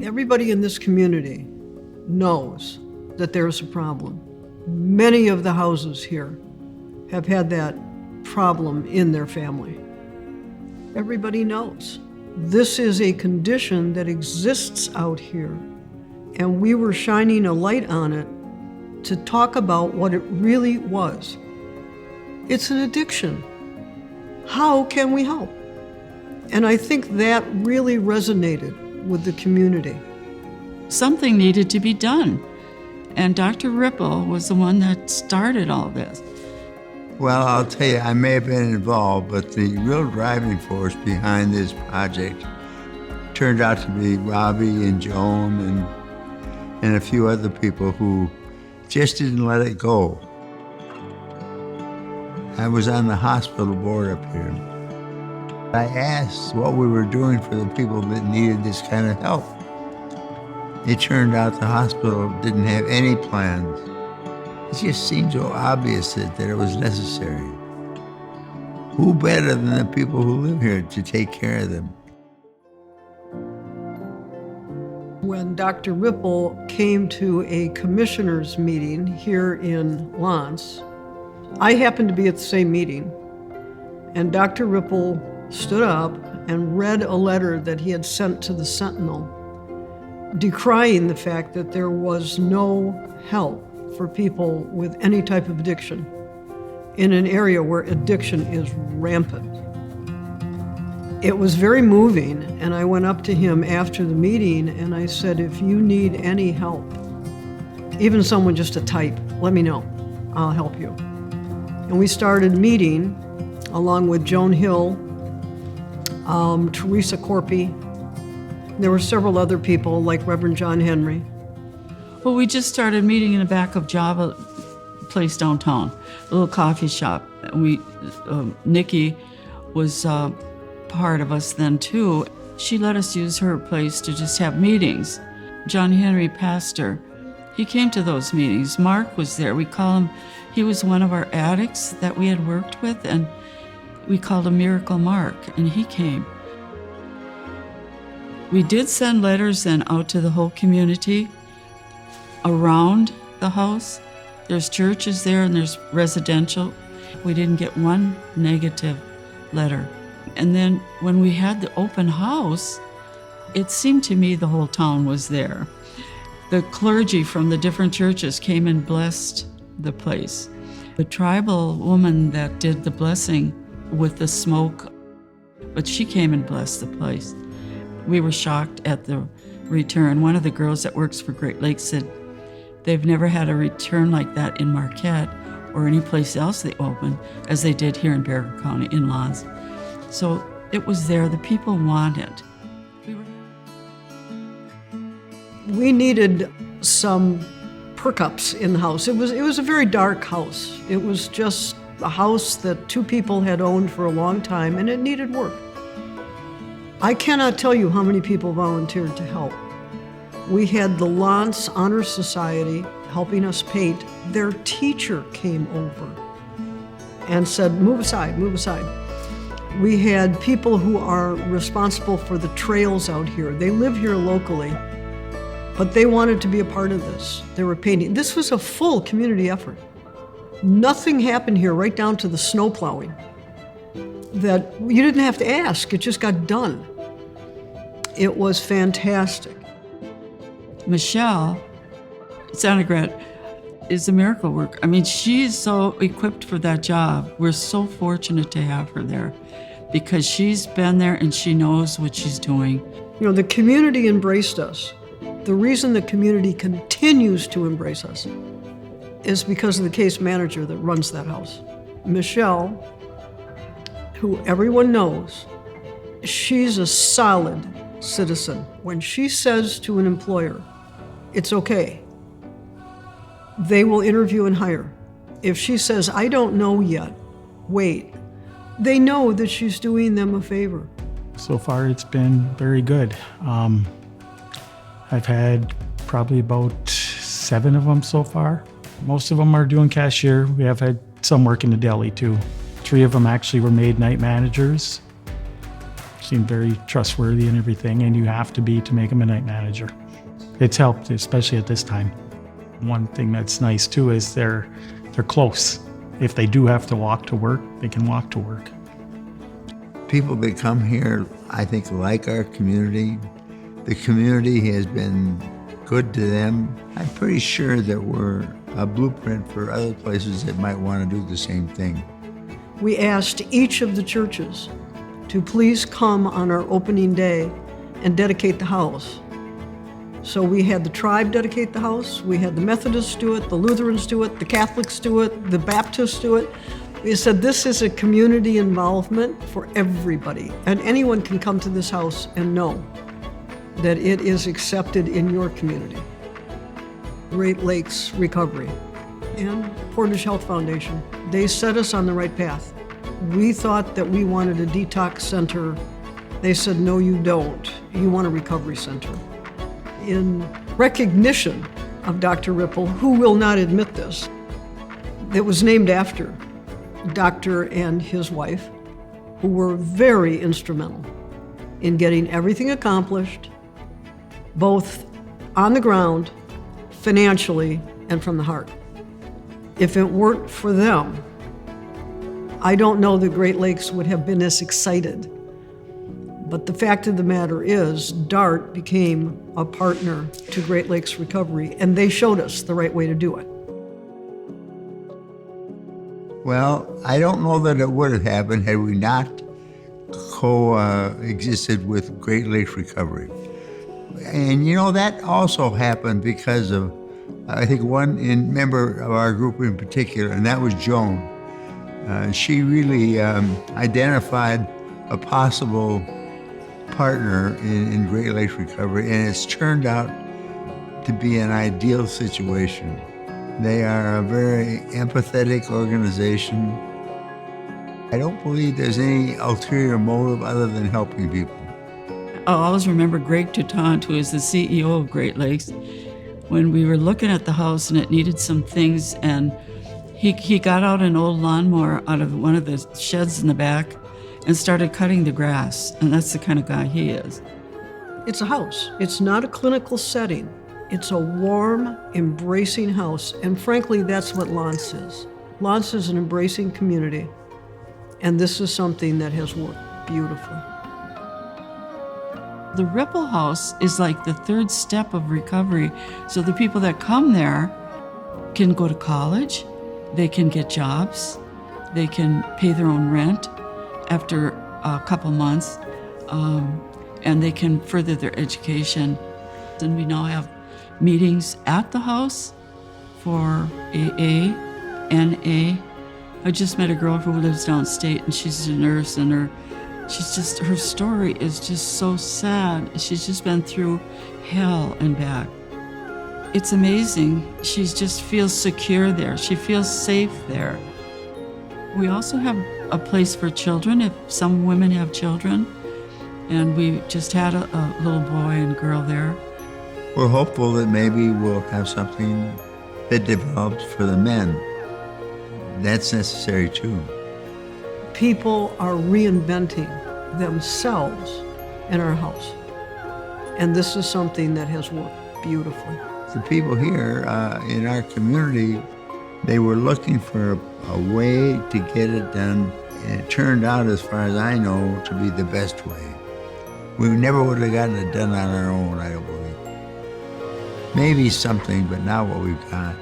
Everybody in this community knows that there's a problem. Many of the houses here have had that problem in their family. Everybody knows. This is a condition that exists out here, and we were shining a light on it to talk about what it really was. It's an addiction. How can we help? And I think that really resonated with the community. Something needed to be done, and Dr. Ripple was the one that started all this. Well, I'll tell you, I may have been involved, but the real driving force behind this project turned out to be Robbie and Joan and a few other people who just didn't let it go. I was on the hospital board up here. I asked what we were doing for the people that needed this kind of help. It turned out the hospital didn't have any plans. It just seemed so obvious that it was necessary. Who better than the people who live here to take care of them? When Dr. Ripple came to a commissioners meeting here in Lance, I happened to be at the same meeting, and Dr. Ripple stood up and read a letter that he had sent to the Sentinel, decrying the fact that there was no help for people with any type of addiction in an area where addiction is rampant. It was very moving, and I went up to him after the meeting and I said, if you need any help, even someone just to type, let me know, I'll help you. And we started meeting along with Joan Hill, Teresa Corpy. There were several other people like Reverend John Henry. Well, we just started meeting in the back of Java Place downtown, a little coffee shop. Nikki was part of us then too. She let us use her place to just have meetings. John Henry, pastor, he came to those meetings. Mark was there. We call him, he was one of our addicts that we had worked with, and we called him Miracle Mark, and he came. We did send letters then out to the whole community around the house. There's churches there and there's residential. We didn't get one negative letter. And then when we had the open house, it seemed to me the whole town was there. The clergy from the different churches came and blessed the place. The tribal woman that did the blessing with the smoke, but she came and blessed the place. We were shocked at the return. One of the girls that works for Great Lakes said they've never had a return like that in Marquette or any place else they opened as they did here in Bexar County, in Lance. So it was there. The people wanted. We needed some perk-ups in the house. It was a very dark house. It was just a house that two people had owned for a long time, and it needed work. I cannot tell you how many people volunteered to help. We had the Lance Honor Society helping us paint. Their teacher came over and said, move aside, move aside. We had people who are responsible for the trails out here. They live here locally, but they wanted to be a part of this. They were painting. This was a full community effort. Nothing happened here, right down to the snow plowing, that you didn't have to ask, it just got done. It was fantastic. Michelle Sanagret is a miracle worker. I mean, she's so equipped for that job. We're so fortunate to have her there because she's been there and she knows what she's doing. You know, the community embraced us. The reason the community continues to embrace us is because of the case manager that runs that house. Michelle, who everyone knows, she's a solid citizen. When she says to an employer, it's okay, they will interview and hire. If she says, I don't know yet, wait, they know that she's doing them a favor. So far, it's been very good. I've had probably about 7 of them so far. Most of them are doing cashier. We have had some work in the deli too. 3 of them actually were made night managers. seem very trustworthy and everything, and you have to be to make them a night manager. It's helped, especially at this time. One thing that's nice too is they're close. If they do have to walk to work, they can walk to work. People that come here, I think, like our community. The community has been good to them. I'm pretty sure that we're a blueprint for other places that might want to do the same thing. We asked each of the churches to please come on our opening day and dedicate the house. So we had the tribe dedicate the house, we had the Methodists do it, the Lutherans do it, the Catholics do it, the Baptists do it. We said this is a community involvement for everybody, and anyone can come to this house and know that it is accepted in your community. Great Lakes Recovery and Portage Health Foundation, they set us on the right path. We thought that we wanted a detox center. They said, no, you don't. You want a recovery center. In recognition of Dr. Ripple, who will not admit this, it was named after Doctor and his wife, who were very instrumental in getting everything accomplished, both on the ground, financially, and from the heart. If it weren't for them, I don't know that Great Lakes would have been as excited. But the fact of the matter is, DART became a partner to Great Lakes Recovery, and they showed us the right way to do it. Well, I don't know that it would have happened had we not coexisted with Great Lakes Recovery. And you know, that also happened because of, I think, one member of our group in particular, and that was Joan. She really identified a possible partner in Great Lakes Recovery, and it's turned out to be an ideal situation. They are a very empathetic organization. I don't believe there's any ulterior motive other than helping people. I always remember Greg Toutant, who is the CEO of Great Lakes, when we were looking at the house and it needed some things, and he got out an old lawnmower out of one of the sheds in the back and started cutting the grass, and that's the kind of guy he is. It's a house. It's not a clinical setting. It's a warm, embracing house, and frankly, that's what L'Anse is. L'Anse is an embracing community, and this is something that has worked beautifully. The Ripple House is like the third step of recovery, so the people that come there can go to college, they can get jobs, they can pay their own rent after a couple months, and they can further their education. And we now have meetings at the house for AA, NA. I just met a girl who lives downstate, and she's a nurse, and her story is just so sad. She's just been through hell and back. It's amazing. She just feels secure there. She feels safe there. We also have a place for children, if some women have children, and we just had a little boy and girl there. We're hopeful that maybe we'll have something that develops for the men. That's necessary too. People are reinventing themselves in our house, and this is something that has worked beautifully. The people here in our community, they were looking for a way to get it done, and it turned out, as far as I know, to be the best way. We never would have gotten it done on our own, I don't believe. Maybe something, but not what we've got.